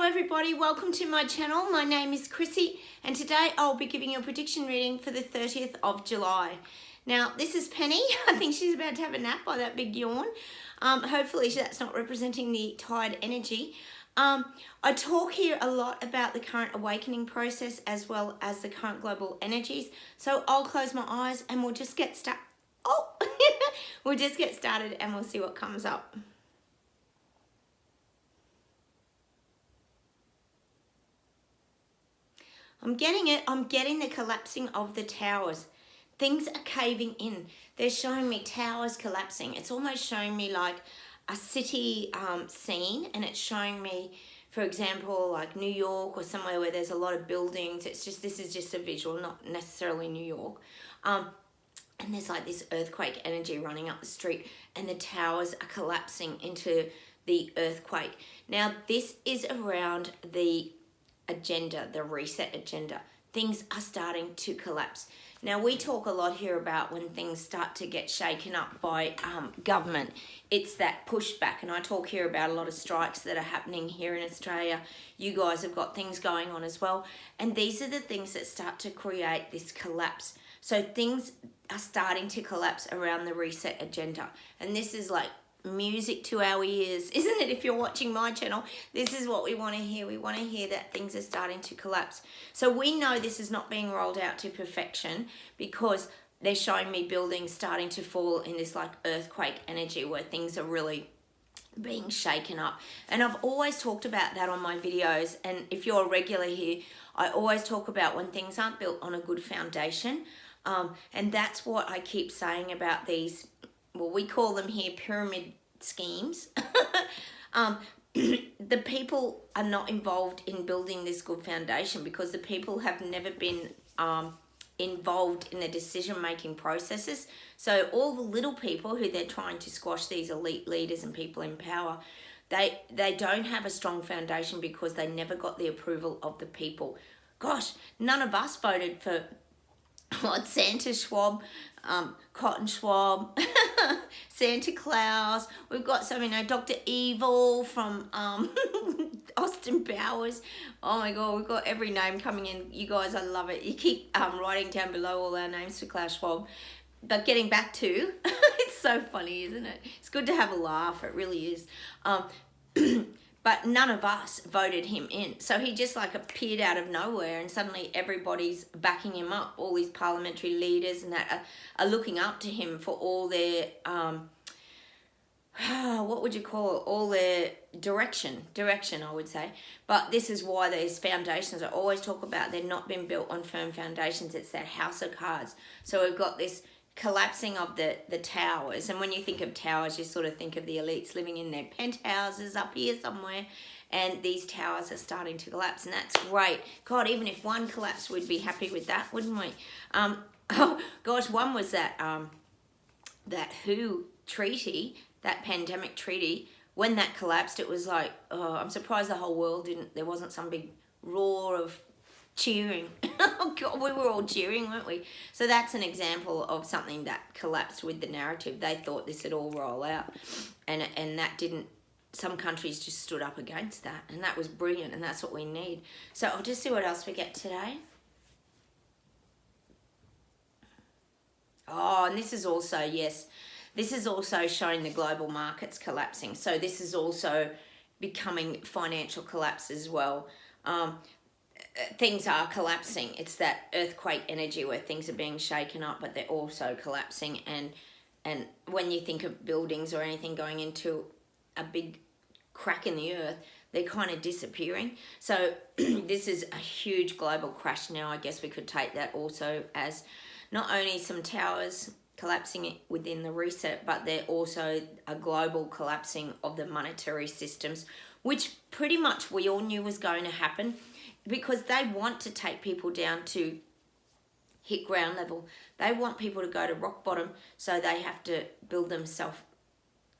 everybody, welcome to my channel. My name is Chrissy and today I'll be giving you a prediction reading for the 30th of July. Now this is Penny. I think she's about to have a nap by that big yawn. Hopefully that's not representing the tide energy. I talk here a lot about the current awakening process as well as the current global energies. So I'll close my eyes and we'll just get started. We'll just get started and we'll see what comes up. I'm getting it. I'm getting the collapsing of the towers. Things are caving in. They're showing me towers collapsing. It's almost showing me like a city scene, and it's showing me, for example, like New York or somewhere where there's a lot of buildings. It's just, this is just a visual, not necessarily New York. And there's like this earthquake energy running up the street and the towers are collapsing into the earthquake. Now this is around the agenda, the reset agenda. Things are starting to collapse. Now we talk a lot here about when things start to get shaken up by government. It's that pushback, and I talk here about a lot of strikes that are happening here in Australia. You guys have got things going on as well, and these are the things that start to create this collapse. So things are starting to collapse around the reset agenda, and this is like music to our ears, isn't it? If you're watching my channel, this is what we want to hear. We want to hear that things are starting to collapse. So we know this is not being rolled out to perfection because they're showing me buildings starting to fall in this like earthquake energy where things are really being shaken up. And I've always talked about that on my videos, and if you're a regular here, I always talk about when things aren't built on a good foundation. And that's what I keep saying about these, well, we call them here pyramid schemes. The people are not involved in building this good foundation because the people have never been involved in the decision-making processes. So all the little people who they're trying to squash, these elite leaders and people in power, they don't have a strong foundation because they never got the approval of the people. Gosh, none of us voted for what, Santa Schwab, Cotton Schwab, Santa Claus. We've got some, Dr. Evil from Austin Powers. Oh my God, we've got every name coming in. You guys, I love it. You keep writing down below all our names for Klaus Schwab. But getting back to, it's so funny, isn't it? It's good to have a laugh. It really is. But none of us voted him in. So he just like appeared out of nowhere and suddenly everybody's backing him up. All these parliamentary leaders and that are looking up to him for all their, what would you call it? All their direction, I would say. But this is why these foundations, I always talk about, they're not been built on firm foundations. It's that house of cards. So we've got this collapsing of the towers, and when you think of towers you sort of think of the elites living in their penthouses up here somewhere, and these towers are starting to collapse, and that's great. God, even if one collapsed we'd be happy with that, wouldn't we? Oh gosh, one was that that WHO treaty, that pandemic treaty. When that collapsed, it was like, oh, I'm surprised the whole world there wasn't some big roar of cheering. Oh God, we were all cheering, weren't we? So that's an example of something that collapsed with the narrative. They thought this would all roll out, and that didn't. Some countries just stood up against that, and that was brilliant, and that's what we need. So I'll just see what else we get today. Oh, and this is also, yes, this is also showing the global markets collapsing. So this is also becoming financial collapse as well. Things are collapsing. It's that earthquake energy where things are being shaken up, but they're also collapsing. And when you think of buildings or anything going into a big crack in the earth, they're kind of disappearing. So this is a huge global crash now. I guess we could take that also as not only some towers collapsing within the reset, but they're also a global collapsing of the monetary systems, which pretty much we all knew was going to happen, because they want to take people down to hit ground level. They want people to go to rock bottom, so they have to build themselves,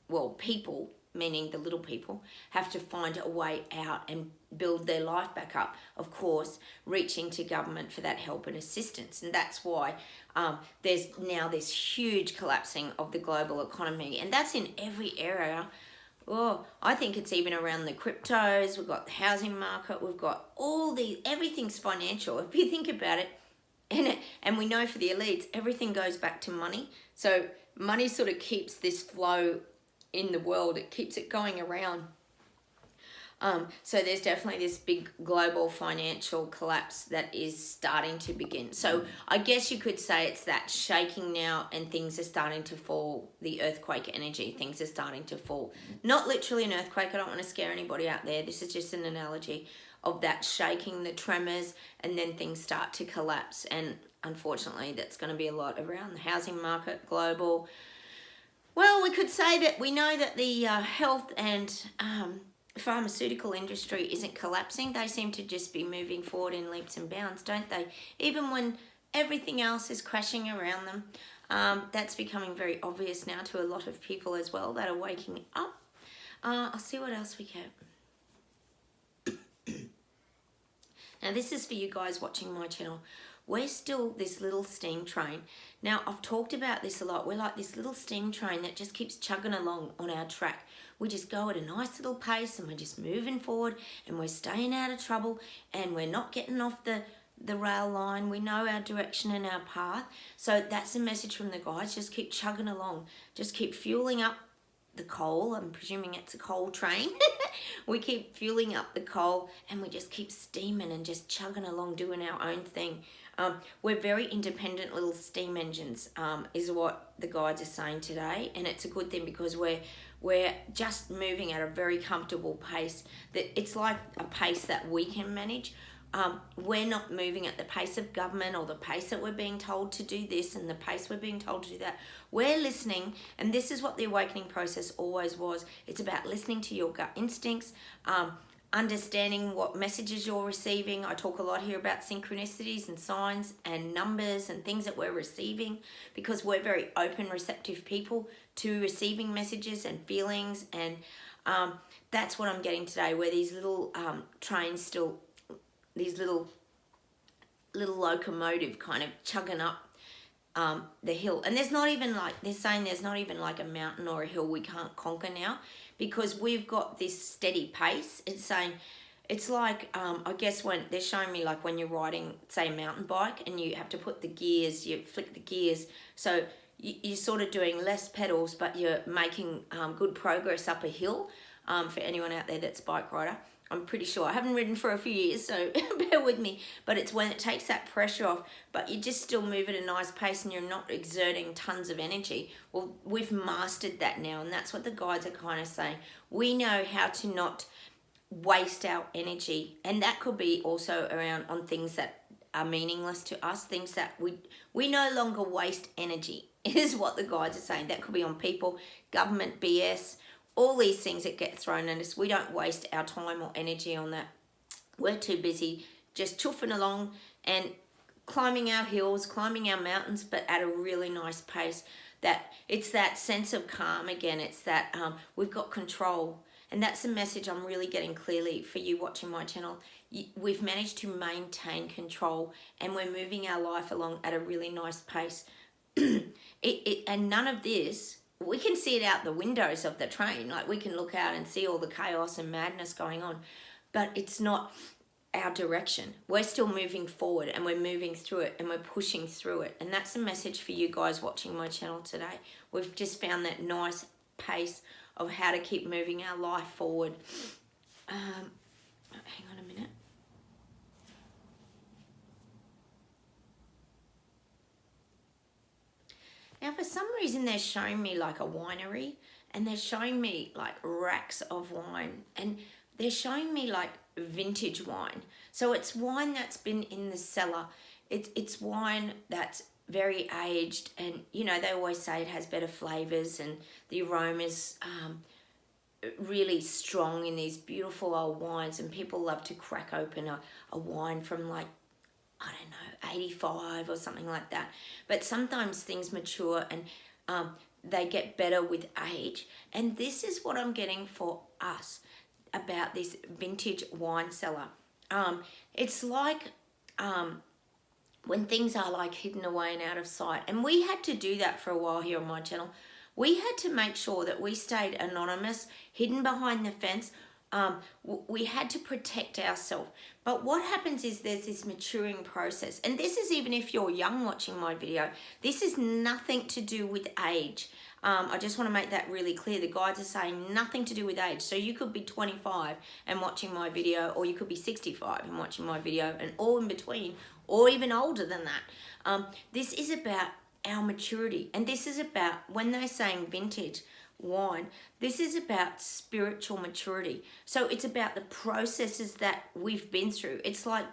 well, people, meaning the little people, have to find a way out and build their life back up. Of course, reaching to government for that help and assistance. And that's why there's now this huge collapsing of the global economy. And that's in every area. I think it's even around the cryptos. We've got the housing market. We've got everything's financial. If you think about it, and we know for the elites, everything goes back to money. So money sort of keeps this flow in the world. It keeps it going around. So there's definitely this big global financial collapse that is starting to begin. So I guess you could say it's that shaking now, and things are starting to fall. The earthquake energy, things are starting to fall. Not literally an earthquake. I don't want to scare anybody out there. This is just an analogy of that shaking, the tremors, and then things start to collapse. And unfortunately, that's going to be a lot around the housing market, global. Well, we could say that we know that the health and pharmaceutical industry isn't collapsing. They seem to just be moving forward in leaps and bounds, don't they? Even when everything else is crashing around them. That's becoming very obvious now to a lot of people as well that are waking up. I'll see what else we get. Now this is for you guys watching my channel. We're still this little steam train. Now, I've talked about this a lot. We're like this little steam train that just keeps chugging along on our track. We just go at a nice little pace, and we're just moving forward, and we're staying out of trouble, and we're not getting off the rail line. We know our direction and our path. So that's the message from the guides. Just keep chugging along. Just keep fueling up the coal. I'm presuming it's a coal train. We keep fueling up the coal, and we just keep steaming and just chugging along, doing our own thing. We're very independent little steam engines, is what the guides are saying today, and it's a good thing because we're just moving at a very comfortable pace. That it's like a pace that we can manage. We're not moving at the pace of government or the pace that we're being told to do this and the pace we're being told to do that. We're listening, and this is what the awakening process always was. It's about listening to your gut instincts, understanding what messages you're receiving. I talk a lot here about synchronicities and signs and numbers and things that we're receiving, because we're very open, receptive people to receiving messages and feelings. And that's what I'm getting today, where these little trains still, these little locomotive kind of chugging up the hill. And there's not even like, they're saying there's not even like a mountain or a hill we can't conquer now, because we've got this steady pace. It's saying, it's like, I guess when they're showing me, like when you're riding, say, a mountain bike, and you have to put the gears, you flick the gears. So you're sort of doing less pedals, but you're making good progress up a hill. For anyone out there that's a bike rider, I'm pretty sure. I haven't ridden for a few years, so bear with me. But it's when it takes that pressure off, but you just still move at a nice pace and you're not exerting tons of energy. Well, we've mastered that now, and that's what the guides are kind of saying. We know how to not waste our energy, and that could be also around on things that are meaningless to us, things that we no longer waste energy, is what the guides are saying. That could be on people, government, BS, all these things that get thrown at us. We don't waste our time or energy on that. We're too busy just chuffing along and climbing our hills, climbing our mountains, but at a really nice pace. That it's that sense of calm again. It's that we've got control. And that's the message I'm really getting clearly for you watching my channel. We've managed to maintain control, and we're moving our life along at a really nice pace. And none of this, we can see it out the windows of the train. Like, we can look out and see all the chaos and madness going on, but it's not our direction. We're still moving forward, and we're moving through it, and we're pushing through it. And that's the message for you guys watching my channel today. We've just found that nice pace of how to keep moving our life forward. Hang on a minute. Now, for some reason, they're showing me like a winery, and they're showing me like racks of wine, and they're showing me like vintage wine. So it's wine that's been in the cellar. It's wine that's very aged, and you know, they always say it has better flavors, and the aroma's really strong in these beautiful old wines. And people love to crack open a wine from, like, I don't know, 85 or something like that. But sometimes things mature, and they get better with age. And this is what I'm getting for us about this vintage wine cellar. It's like when things are like hidden away and out of sight. And we had to do that for a while here on my channel. We had to make sure that we stayed anonymous, hidden behind the fence. We had to protect ourselves. But what happens is there's this maturing process. And this is even if you're young watching my video. This is nothing to do with age. I just want to make that really clear. The guides are saying nothing to do with age. So you could be 25 and watching my video, or you could be 65 and watching my video, and all in between, or even older than that. This is about our maturity. And this is about, when they're saying vintage wine, this is about spiritual maturity. So it's about the processes that we've been through. It's like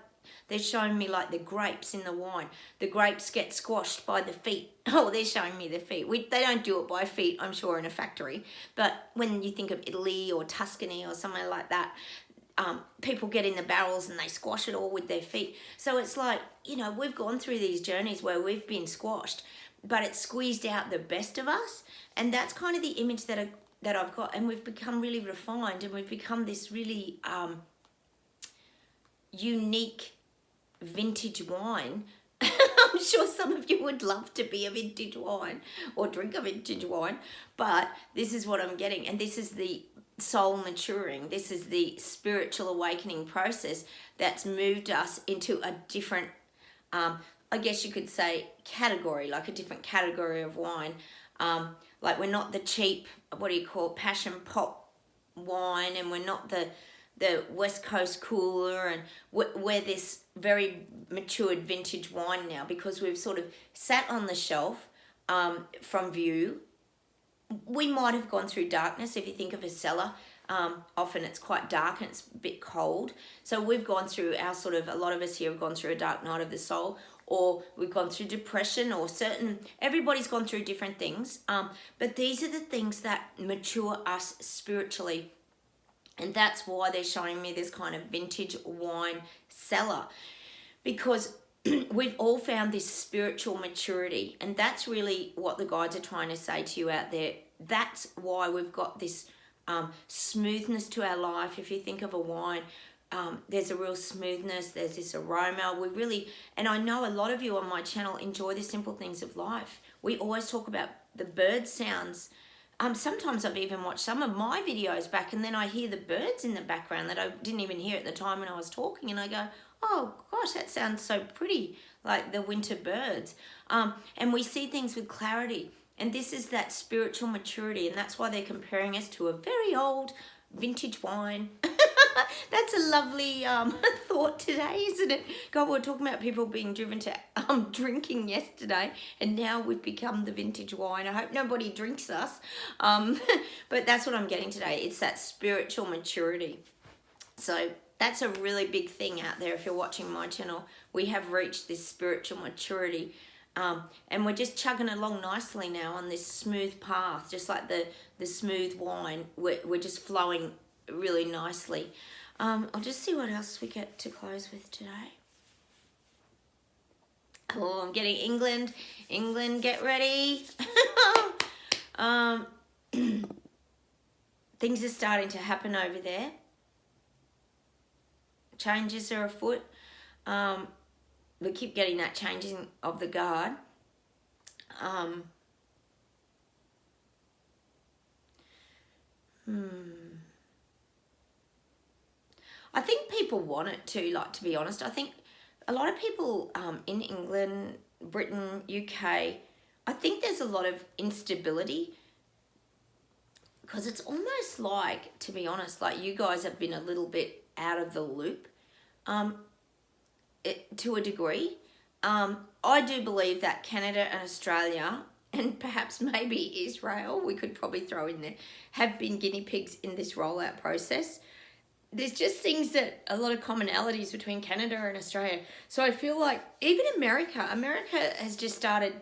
they're showing me like the grapes in the wine. The grapes get squashed by the feet. Oh, they're showing me the feet. They don't do it by feet, I'm sure, in a factory. But when you think of Italy or Tuscany or somewhere like that, people get in the barrels and they squash it all with their feet. So it's like, you know, we've gone through these journeys where we've been squashed, but it's squeezed out the best of us. And that's kind of the image that I've got. And we've become really refined, and we've become this really unique vintage wine. I'm sure some of you would love to be a vintage wine or drink a vintage wine, but this is what I'm getting. And this is the soul maturing. This is the spiritual awakening process that's moved us into a different, I guess you could say, category, like a different category of wine. Like we're not the cheap, what do you call it, passion pop wine, and we're not the West Coast cooler, and we're this very matured vintage wine now, because we've sort of sat on the shelf from view. We might have gone through darkness. If you think of a cellar, often it's quite dark and it's a bit cold. So we've gone through our sort of, a lot of us here have gone through a dark night of the soul, or we've gone through depression, or everybody's gone through different things. But these are the things that mature us spiritually. And that's why they're showing me this kind of vintage wine cellar, because we've all found this spiritual maturity, and that's really what the guides are trying to say to you out there. That's why we've got this smoothness to our life. If you think of a wine, there's a real smoothness, there's this aroma. We really, and I know a lot of you on my channel enjoy the simple things of life. We always talk about the bird sounds. Sometimes I've even watched some of my videos back, and then I hear the birds in the background that I didn't even hear at the time when I was talking, and I go, oh gosh, that sounds so pretty, like the winter birds. And we see things with clarity, and this is that spiritual maturity, and that's why they're comparing us to a very old vintage wine. That's a lovely thought today, isn't it? God, we were talking about people being driven to drinking yesterday, and now we've become the vintage wine. I hope nobody drinks us. But that's what I'm getting today. It's that spiritual maturity. So that's a really big thing out there. If you're watching my channel, we have reached this spiritual maturity. And we're just chugging along nicely now on this smooth path, just like the smooth wine. We're just flowing really nicely. I'll just see what else we get to close with today. Oh, I'm getting England. England, get ready. Things are starting to happen over there. Changes are afoot. We keep getting that changing of the guard. I think people want it to, like, to be honest. I think a lot of people in England, Britain, UK, I think there's a lot of instability, because it's almost like, to be honest, like you guys have been a little bit out of the loop to a degree. I do believe that Canada and Australia, and perhaps maybe Israel, we could probably throw in there, have been guinea pigs in this rollout process. There's just things that, a lot of commonalities between Canada and Australia. So I feel like even America has just started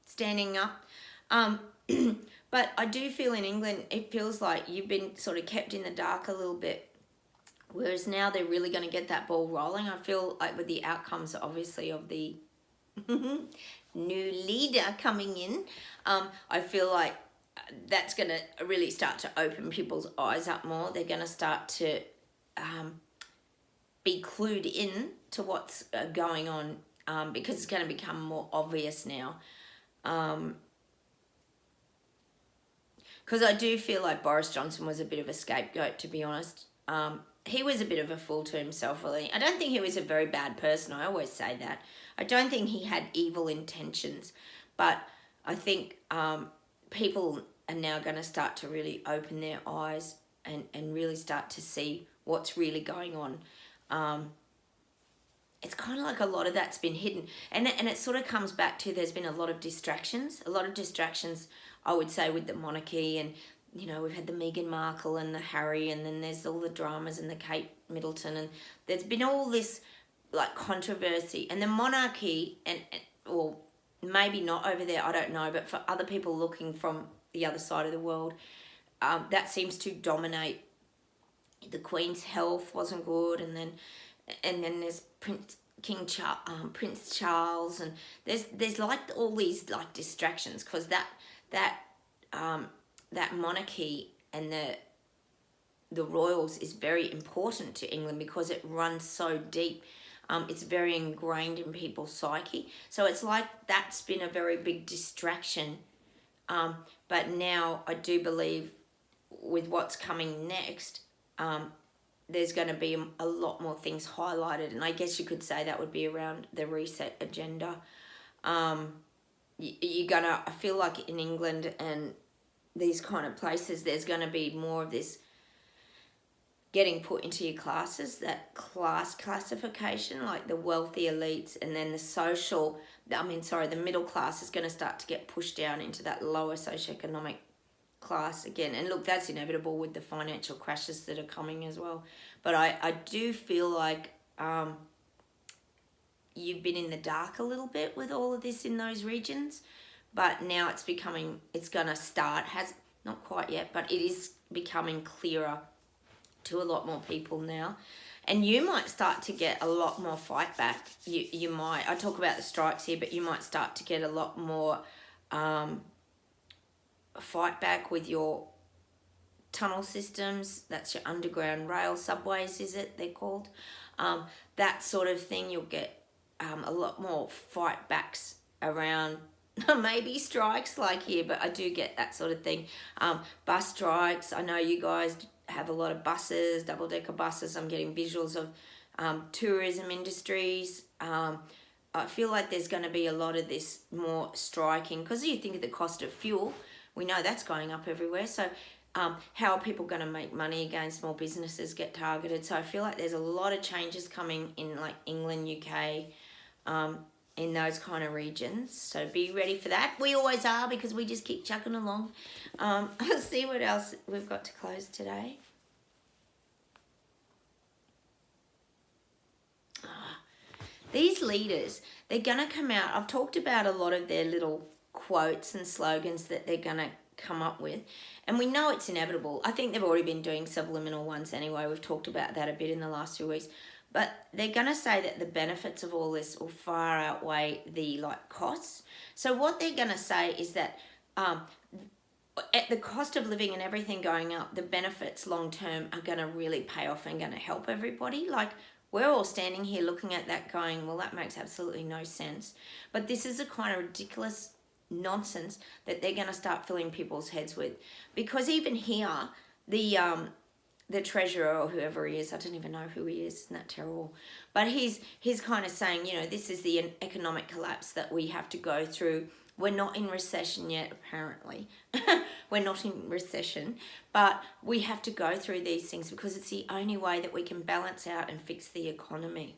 standing up. But I do feel in England, it feels like you've been sort of kept in the dark a little bit. Whereas now they're really going to get that ball rolling. I feel like with the outcomes, obviously, of the new leader coming in, I feel like that's going to really start to open people's eyes up more. They're going to start to be clued in to what's going on, because it's going to become more obvious now. Because I do feel like Boris Johnson was a bit of a scapegoat, to be honest. He was a bit of a fool to himself, really. I don't think he was a very bad person. I always say that. I don't think he had evil intentions. But I think people are now going to start to really open their eyes and really start to see what's really going on. It's kind of like a lot of that's been hidden. And it sort of comes back to there's been a lot of distractions. A lot of distractions, I would say, with the monarchy. And, you know, we've had the Meghan Markle and the Harry, and then there's all the dramas and the Kate Middleton. And there's been all this, like, controversy. And the monarchy, or maybe not over there, I don't know, but for other people looking from the other side of the world, that seems to dominate. The Queen's health wasn't good, and then there's Prince Charles, and there's like all these like distractions, because that monarchy and the royals is very important to England because it runs so deep. It's very ingrained in people's psyche, so it's like that's been a very big distraction. But now I do believe with what's coming next, there's going to be a lot more things highlighted, and I guess you could say that would be around the reset agenda. You're gonna, I feel like in England and these kind of places, there's going to be more of this getting put into your classes, that class classification, like the wealthy elites, and then the middle class is going to start to get pushed down into that lower socioeconomic class again. And look, that's inevitable with the financial crashes that are coming as well. But I do feel like you've been in the dark a little bit with all of this in those regions, but now it's going to start, not quite yet, but it is becoming clearer to a lot more people now. And you might start to get a lot more fight back. You might, I talk about the strikes here, but you might start to get a lot more fight back with your tunnel systems. That's your underground rail subways, is it they're called? That sort of thing. You'll get a lot more fight backs around maybe strikes like here, but I do get that sort of thing. Bus strikes. I know you guys have a lot of buses, double-decker buses. I'm getting visuals of tourism industries. I feel like there's going to be a lot of this more striking, because you think of the cost of fuel. We know that's going up everywhere. So how are people going to make money again? Small businesses get targeted. So I feel like there's a lot of changes coming in, like England, UK, in those kind of regions. So be ready for that. We always are, because we just keep chugging along. Let's see what else we've got to close today. These leaders, they're going to come out. I've talked about a lot of their little quotes and slogans that they're going to come up with. And we know it's inevitable. I think they've already been doing subliminal ones anyway. We've talked about that a bit in the last few weeks. But they're going to say that the benefits of all this will far outweigh the costs. So what they're going to say is that at the cost of living and everything going up, the benefits long term are going to really pay off and going to help everybody. Like, we're all standing here looking at that going, well, that makes absolutely no sense. But this is a kind of ridiculous nonsense that they're going to start filling people's heads with. Because even here, the treasurer, or whoever he is, I don't even know who he is, isn't that terrible? But he's kind of saying, this is the economic collapse that we have to go through. We're not in recession yet, apparently. We're not in recession, but we have to go through these things because it's the only way that we can balance out and fix the economy.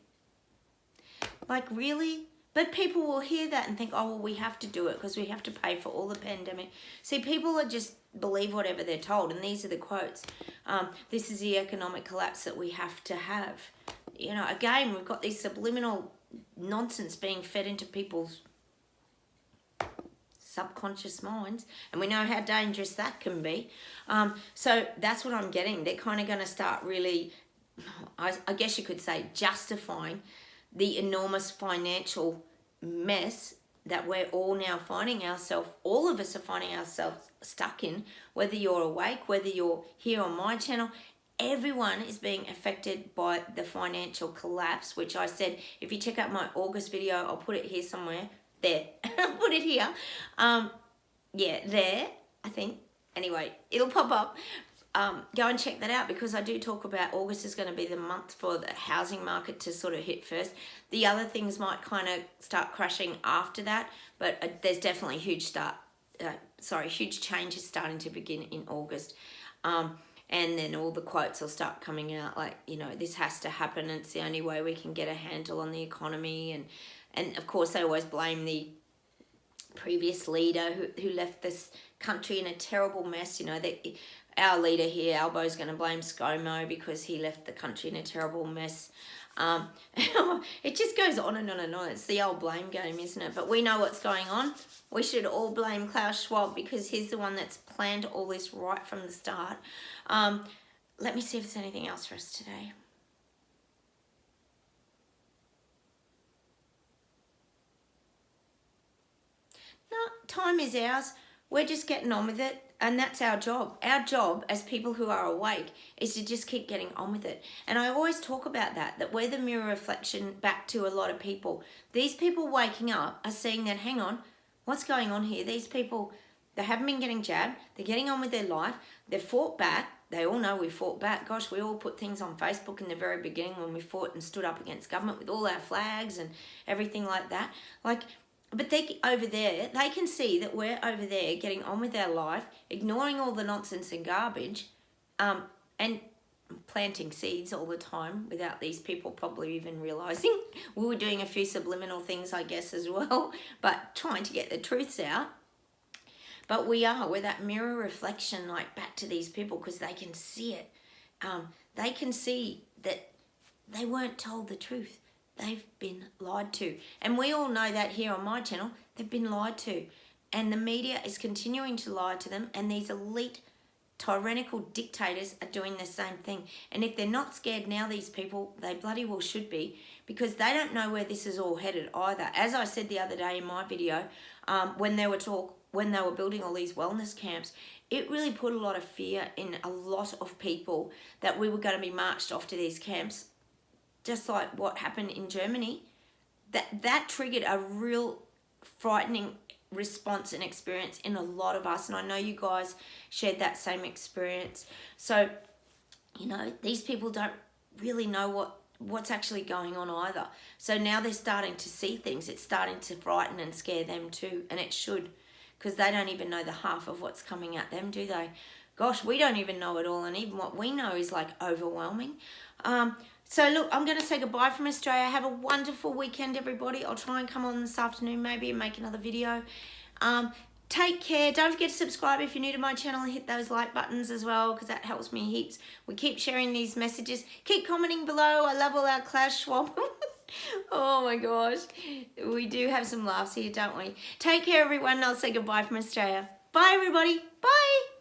Like, really? But people will hear that and think, oh, well, we have to do it because we have to pay for all the pandemic. See, people are just believe whatever they're told, and these are the quotes. This is the economic collapse that we have to have. Again, we've got these subliminal nonsense being fed into people's subconscious minds, and we know how dangerous that can be. So that's what I'm getting. They're kind of going to start really, I guess you could say, justifying the enormous financial mess that we're all now finding ourselves, all of us are finding ourselves stuck in, whether you're awake, whether you're here on my channel. Everyone is being affected by the financial collapse, which I said, if you check out my August video, I'll put it here somewhere. There. I'll put it here. There, I think. anyway, it'll pop up. Go and check that out, because I do talk about August is going to be the month for the housing market to sort of hit first. The other things might kind of start crashing after that, but there's definitely huge changes starting to begin in August. And then all the quotes will start coming out like, you know, this has to happen. It's the only way we can get a handle on the economy. And of course, they always blame the previous leader who left this country in a terrible mess. You know, our leader here, Albo's going to blame ScoMo because he left the country in a terrible mess. It just goes on and on and on. It's the old blame game, isn't it? But we know what's going on. We should all blame Klaus Schwab, because he's the one that's planned all this right from the start. Let me see if there's anything else for us today. No, time is ours. We're just getting on with it, and that's our job. Our job as people who are awake is to just keep getting on with it. And I always talk about that we're the mirror reflection back to a lot of people. These people waking up are seeing that, hang on, what's going on here? These people, they haven't been getting jabbed. They're getting on with their life. They've fought back. They all know we fought back. Gosh, we all put things on Facebook in the very beginning when we fought and stood up against government with all our flags and everything like that. But they over there, they can see that we're over there getting on with our life, ignoring all the nonsense and garbage, and planting seeds all the time without these people probably even realising. We were doing a few subliminal things, I guess, as well, but trying to get the truths out. But we're that mirror reflection, like, back to these people, because they can see it. They can see that they weren't told the truth. They've been lied to. And we all know that here on my channel, they've been lied to. And the media is continuing to lie to them, and these elite tyrannical dictators are doing the same thing. And if they're not scared now, these people, they bloody well should be, because they don't know where this is all headed either. As I said the other day in my video, when they were building all these wellness camps, it really put a lot of fear in a lot of people that we were going to be marched off to these camps, just like what happened in Germany. That triggered a real frightening response and experience in a lot of us, and I know you guys shared that same experience. So, you know, these people don't really know what's actually going on either. So now they're starting to see things. It's starting to frighten and scare them too, and it should, because they don't even know the half of what's coming at them, do they? Gosh, we don't even know it all, and even what we know is like overwhelming. So look, I'm going to say goodbye from Australia. Have a wonderful weekend, everybody. I'll try and come on this afternoon maybe and make another video. Take care. Don't forget to subscribe if you're new to my channel, and hit those like buttons as well, because that helps me heaps. We keep sharing these messages. Keep commenting below. I love all our Klaus Schwab. Oh my gosh. We do have some laughs here, don't we? Take care, everyone. I'll say goodbye from Australia. Bye, everybody. Bye.